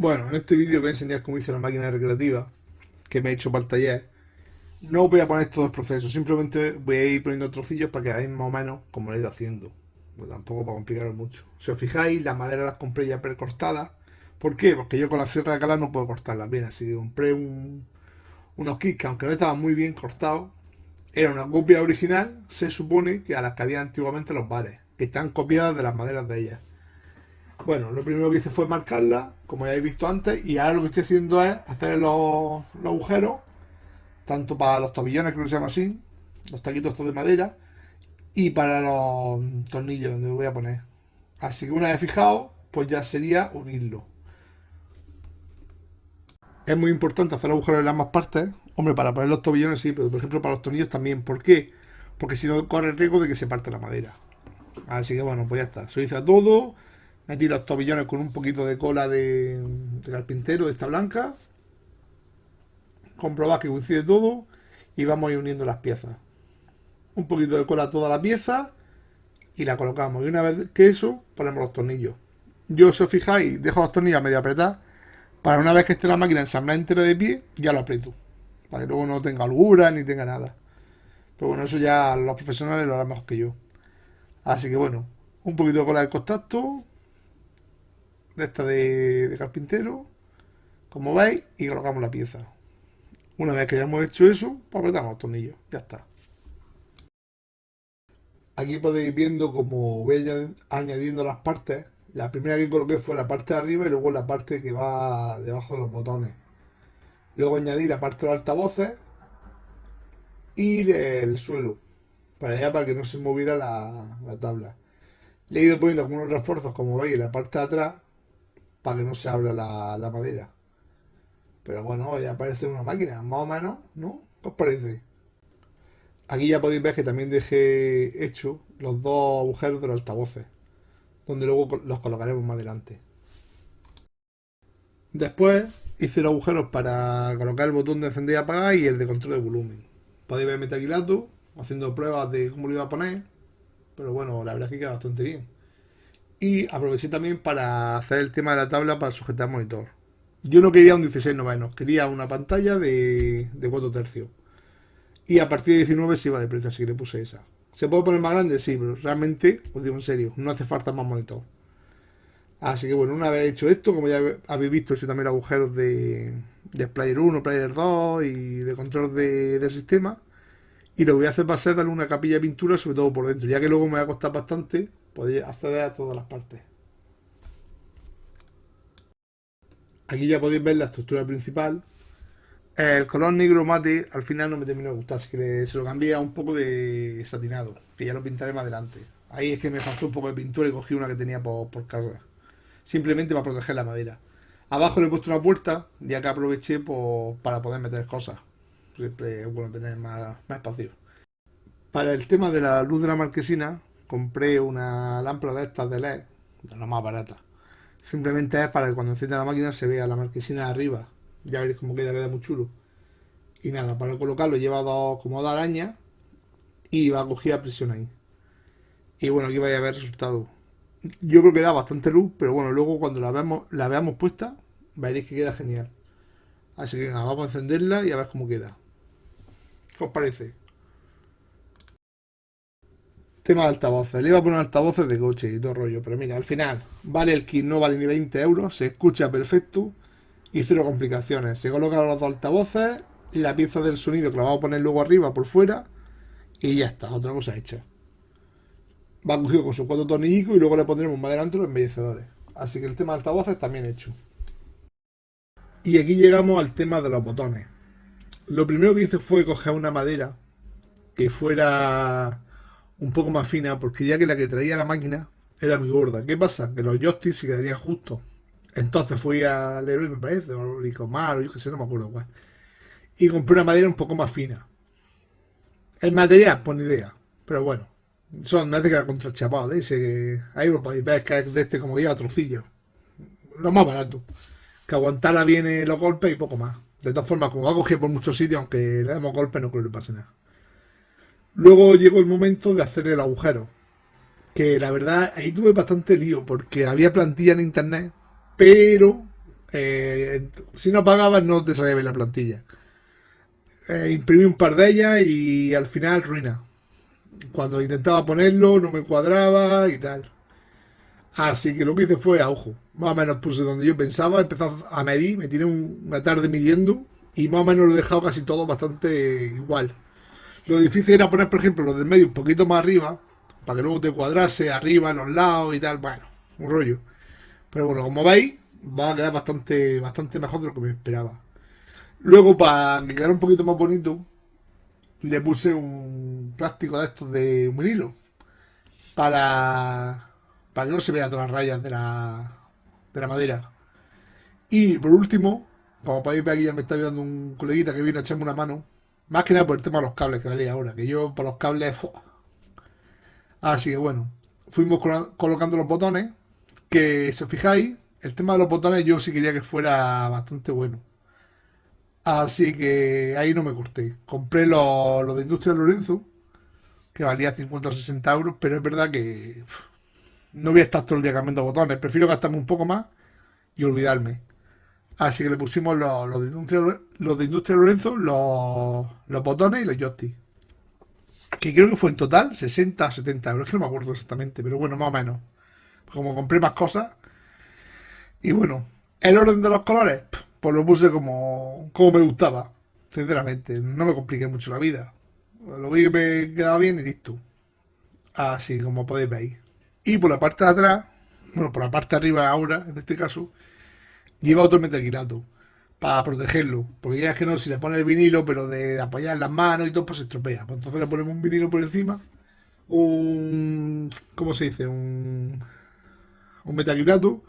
Bueno, en este vídeo voy a enseñar cómo hice la máquina recreativa que me he hecho para el taller. No voy a poner todo el proceso, simplemente voy a ir poniendo trocillos para que veáis más o menos cómo lo he ido haciendo. Pues tampoco para complicaros mucho. Si os fijáis, las maderas las compré ya precortadas. ¿Por qué? Porque yo con la sierra de calar no puedo cortarlas bien, así que compré unos kits que aunque no estaban muy bien cortados, era una copia original, se supone, que a las que había antiguamente los bares, que están copiadas de las maderas de ellas. Bueno, lo primero que hice fue marcarla, como ya habéis visto antes, y ahora lo que estoy haciendo es hacer los agujeros, tanto para los tobillones, creo que se llama así, los taquitos estos de madera, y para los tornillos donde lo voy a poner. Así que una vez fijado, pues ya sería unirlo. Es muy importante hacer agujeros en ambas partes. Hombre, para poner los tobillones sí, pero por ejemplo para los tornillos también. ¿Por qué? Porque si no corre el riesgo de que se parte la madera. Así que bueno, pues ya está. Se hizo todo. Metí los tobillones con un poquito de cola de carpintero de esta blanca. Comprobad que coincide todo. Y vamos a ir uniendo las piezas. Un poquito de cola a toda la pieza. Y la colocamos. Y una vez que eso, ponemos los tornillos. Yo, si os fijáis, dejo los tornillos a medio apretar. Para una vez que esté la máquina ensamblada entera de pie, ya lo aprieto. Para que luego no tenga holgura ni tenga nada. Pero bueno, eso ya los profesionales lo harán mejor que yo. Así que bueno, un poquito de cola de contacto, de esta de carpintero, como veis, y colocamos la pieza. Una vez que ya hemos hecho eso, pues apretamos los tornillos. Ya está. Aquí podéis ir viendo cómo voy añadiendo las partes. La primera que coloqué fue la parte de arriba y luego la parte que va debajo de los botones. Luego añadí la parte de los altavoces y el suelo, para allá para que no se moviera la tabla. Le he ido poniendo algunos refuerzos, como veis, en la parte de atrás, para que no se abra la madera. Pero bueno, ya parece una máquina, más o menos, ¿no? ¿Qué os parece? Aquí ya podéis ver que también dejé hecho los dos agujeros de los altavoces, donde luego los colocaremos más adelante. Después hice los agujeros para colocar el botón de encender y apagar y el de control de volumen. Podéis ver metaquilato, haciendo pruebas de cómo lo iba a poner, pero bueno, la verdad es que queda bastante bien. Y aproveché también para hacer el tema de la tabla para sujetar el monitor. Yo no quería un 16 novenos, quería una pantalla de 4 tercios. Y a partir de 19 se iba de precio, así que le puse esa. ¿Se puede poner más grande? Sí, pero realmente, os digo en serio, no hace falta más monitor. Así que bueno, una vez hecho esto, como ya habéis visto, he hecho también agujeros de Player 1, Player 2 y de control del sistema. Y lo que voy a hacer va a ser darle una capilla de pintura, sobre todo por dentro, ya que luego me va a costar bastante poder acceder a todas las partes. Aquí ya podéis ver la estructura principal. El color negro mate al final no me terminó de gustar, así que se lo cambié a un poco de satinado, que ya lo pintaré más adelante. Ahí es que me faltó un poco de pintura y cogí una que tenía por casa. Simplemente para proteger la madera. Abajo le he puesto una puerta, ya que aproveché para poder meter cosas. Siempre es bueno tener más espacio. Para el tema de la luz de la marquesina, compré una lámpara de estas de LED, de la más barata. Simplemente es para que cuando encienda la máquina se vea la marquesina de arriba. Ya veréis cómo queda muy chulo. Y nada, para colocarlo lleva como dos arañas y va a coger a presión ahí. Y bueno, aquí vais a ver el resultado. Yo creo que da bastante luz, pero bueno, luego cuando la veamos puesta, veréis que queda genial. Así que nada, vamos a encenderla y a ver cómo queda. ¿Qué os parece? Tema de altavoces. Le iba a poner altavoces de coche y todo rollo, pero mira, al final vale el kit, no vale ni 20 euros, se escucha perfecto y cero complicaciones. Se colocan los dos altavoces y la pieza del sonido que la vamos a poner luego arriba por fuera y ya está, otra cosa hecha. Va cogido con sus cuatro tornillicos y luego le pondremos más adelante los embellecedores. Así que el tema de altavoces también hecho. Y aquí llegamos al tema de los botones. Lo primero que hice fue coger una madera que fuera un poco más fina, porque ya que la que traía la máquina era muy gorda. ¿Qué pasa? Que los joysticks se quedarían justos. Entonces fui a Leroy, me parece, o Licomar, o yo que sé, no me acuerdo cuál. Y compré una madera un poco más fina. El material, pues ni idea. Pero bueno, son me hace que era contrachapado de ese que ahí lo podéis ver que es de este como que lleva trocillos. Lo más barato. Que aguantara bien los golpes y poco más. De todas formas, como va a coger por muchos sitios, aunque le demos golpes, no creo que le pase nada. Luego llegó el momento de hacer el agujero. Que la verdad, ahí tuve bastante lío, porque había plantilla en internet, pero Si no pagabas no te salía bien la plantilla. Imprimí un par de ellas y al final ruina. Cuando intentaba ponerlo no me cuadraba y tal. Así que lo que hice fue a ojo. Más o menos puse donde yo pensaba, empecé a medir, me tiré una tarde midiendo y más o menos lo he dejado casi todo bastante igual. Lo difícil era poner, por ejemplo, los del medio un poquito más arriba, para que luego te cuadrase arriba, en los lados y tal. Bueno, un rollo. Pero bueno, como veis, va a quedar bastante mejor de lo que me esperaba. Luego, para que quedara un poquito más bonito, le puse un plástico de estos de un vinilo para, para que no se vean todas las rayas de la madera. Y por último, como podéis ver aquí, ya me está ayudando un coleguita que vino a echarme una mano. Más que nada por el tema de los cables que veréis ahora, que yo por los cables. Así que bueno, fuimos colocando los botones. Que si os fijáis, el tema de los botones yo sí quería que fuera bastante bueno. Así que ahí no me corté. Compré los de Industria Lorenzo, que valía 50 o 60 euros, pero es verdad que no voy a estar todo el día cambiando botones. Prefiero gastarme un poco más y olvidarme. Así que le pusimos los de Industria Lorenzo, los botones y los joysticks. Que creo que fue en total 60 o 70 euros, que no me acuerdo exactamente, pero bueno, más o menos. Como compré más cosas. Y bueno, el orden de los colores, pues lo puse como me gustaba. Sinceramente, no me compliqué mucho la vida. Lo vi que me quedaba bien y listo. Así como podéis ver. Y por la parte de atrás, bueno, por la parte de arriba ahora, en este caso, lleva otro metacrilato para protegerlo. Porque ya es que no, si le pones el vinilo, pero de apoyar las manos y todo, pues se estropea. Pues entonces le ponemos un vinilo por encima, ¿cómo se dice? Un metacrilato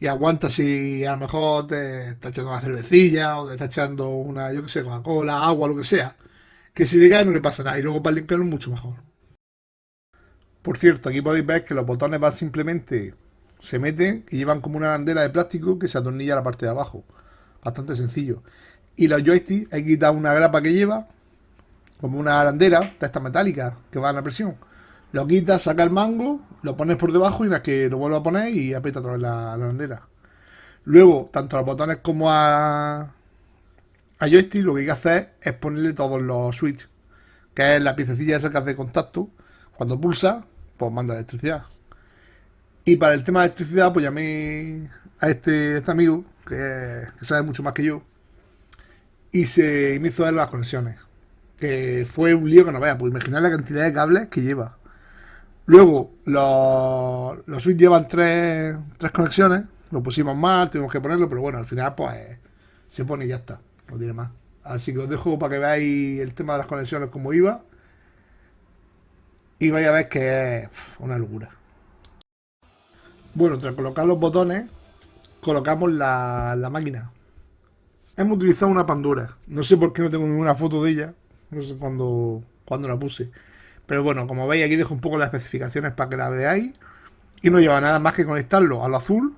y aguanta si a lo mejor te está echando una cervecilla o te está echando una, yo que sé, Coca-Cola, agua, lo que sea. Que si le cae no le pasa nada y luego para limpiarlo es mucho mejor. Por cierto, aquí podéis ver que los botones van simplemente, se meten y llevan como una bandera de plástico que se atornilla a la parte de abajo. Bastante sencillo. Y los joysticks, hay que quitar una grapa que lleva, como una arandera de estas metálicas que van a presión. Lo quitas, saca el mango, lo pones por debajo y una vez que lo vuelvo a poner y aprieta otra vez la arandera. Luego, tanto a los botones como a joystick, lo que hay que hacer es ponerle todos los switches, que es la piececilla esa que hace contacto. Cuando pulsa, pues manda electricidad. Y para el tema de electricidad, pues llamé a este amigo, que sabe mucho más que yo, y me hizo ver las conexiones. Que fue un lío que no veas, pues imaginar la cantidad de cables que lleva. Luego, los switch llevan tres conexiones, lo pusimos mal, tuvimos que ponerlo, pero bueno, al final pues se pone y ya está, no tiene más. Así que os dejo para que veáis el tema de las conexiones como iba y vais a ver que es una locura. Bueno, tras colocar los botones, colocamos la máquina. Hemos utilizado una Pandora. No sé por qué no tengo ninguna foto de ella. No sé cuándo la puse. Pero bueno, como veis aquí dejo un poco las especificaciones para que la veáis. Y no lleva nada más que conectarlo a lo azul,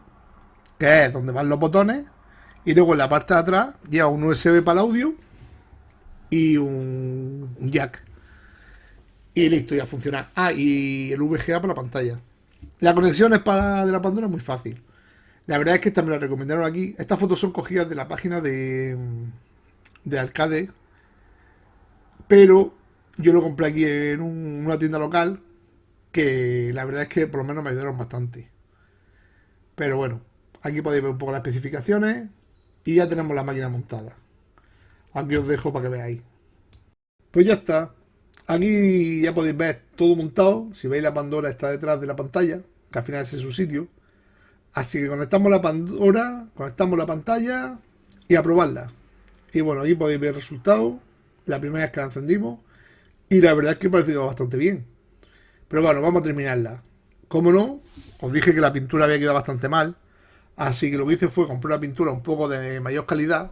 que es donde van los botones. Y luego en la parte de atrás lleva un USB para el audio y un jack. Y listo, ya funciona. Ah, y el VGA para la pantalla. La conexión de la Pandora es muy fácil. La verdad es que esta me la recomendaron aquí. Estas fotos son cogidas de la página de Arcade, pero yo lo compré aquí en una tienda local que la verdad es que por lo menos me ayudaron bastante. Pero bueno, aquí podéis ver un poco las especificaciones y ya tenemos la máquina montada. Aquí os dejo para que veáis. Pues ya está. Aquí ya podéis ver todo montado. Si veis, la Pandora está detrás de la pantalla, que al final ese es su sitio. Así que conectamos la Pandora, conectamos la pantalla y a probarla. Y bueno, aquí podéis ver el resultado. La primera vez que la encendimos. Y la verdad es que parece bastante bien. Pero bueno, vamos a terminarla. Como no, os dije que la pintura había quedado bastante mal. Así que lo que hice fue comprar una pintura un poco de mayor calidad.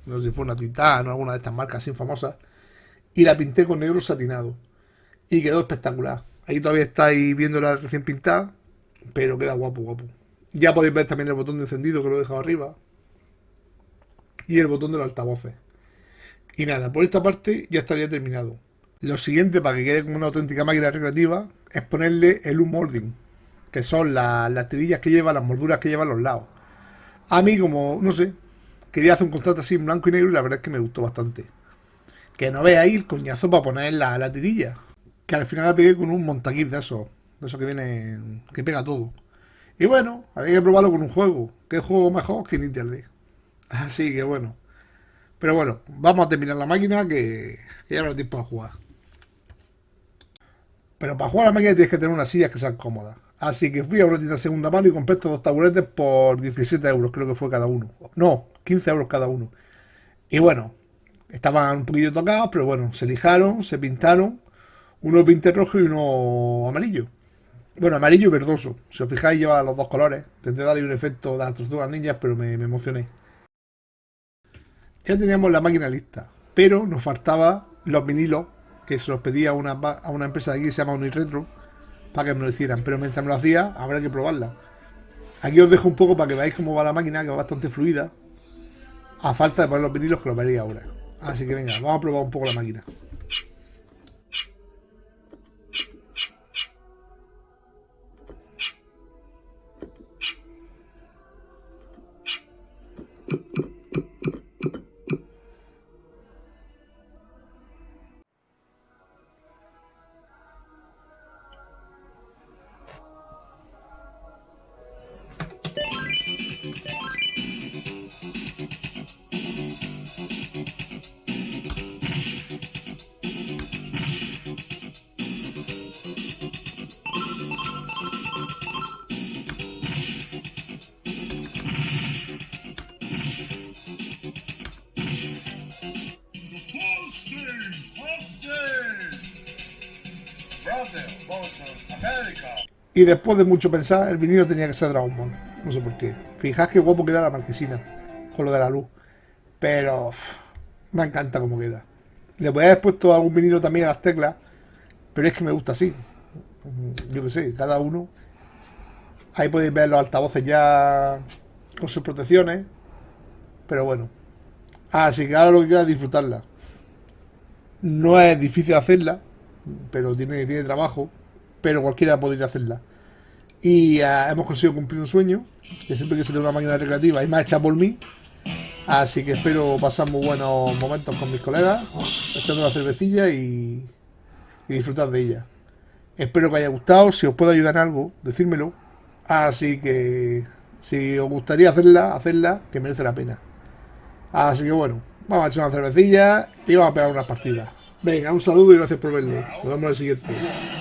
No sé si fue una Titan o alguna de estas marcas así famosas. Y la pinté con negro satinado. Y quedó espectacular. Ahí todavía estáis viendo la recién pintada. Pero queda guapo, guapo. Ya podéis ver también el botón de encendido que lo he dejado arriba. Y el botón de los altavoces. Y nada, por esta parte ya estaría terminado. Lo siguiente, para que quede como una auténtica máquina recreativa, es ponerle el U-Molding, que son las tirillas que lleva, las molduras que llevan los lados. A mí, como, no sé, quería hacer un contrato así en blanco y negro y la verdad es que me gustó bastante. Que no veáis el coñazo para poner la tirilla. Que al final la pegué con un montaquit de esos que viene, que pega todo. Y bueno, había que probarlo con un juego. ¿Qué juego mejor que Ninja D? Así que bueno. Pero bueno, vamos a terminar la máquina que ya no hay tiempo a jugar. Pero para jugar a la máquina tienes que tener unas sillas que sean cómodas. Así que fui a una tienda segunda mano y compré estos dos taburetes por 17 euros, creo que fue cada uno. No, 15 euros cada uno. Y bueno, estaban un poquillo tocados, pero bueno, se lijaron, se pintaron. Uno pinte rojo y uno amarillo. Bueno, amarillo y verdoso. Si os fijáis, lleva los dos colores. Intenté darle un efecto de las tortugas ninjas, pero me emocioné. Ya teníamos la máquina lista, pero nos faltaba los vinilos que se los pedía a una empresa de aquí que se llama Uniretro para que me lo hicieran. Pero mientras me lo hacía, habrá que probarla. Aquí os dejo un poco para que veáis cómo va la máquina, que va bastante fluida. A falta de poner los vinilos, que lo veréis ahora. Así que venga, vamos a probar un poco la máquina. Y después de mucho pensar, el vinilo tenía que ser Dragon Ball. No sé por qué. Fijaos qué guapo queda la marquesina con lo de la luz. Pero me encanta cómo queda. Le podía haber puesto algún vinilo también a las teclas, pero es que me gusta así. Yo qué sé, cada uno. Ahí podéis ver los altavoces ya con sus protecciones. Pero bueno. Así que ahora lo que queda es disfrutarla. No es difícil hacerla, pero tiene trabajo. Pero cualquiera podría hacerla. Y hemos conseguido cumplir un sueño, que siempre que se tenga una máquina recreativa y más hecha por mí. Así que espero pasar muy buenos momentos con mis colegas, echando una cervecilla y disfrutar de ella. Espero que haya gustado, si os puedo ayudar en algo, decírmelo. Así que si os gustaría hacerla, que merece la pena. Así que bueno, vamos a echar una cervecilla y vamos a pegar unas partidas. Venga, un saludo y gracias por verlo. Nos vemos en el siguiente.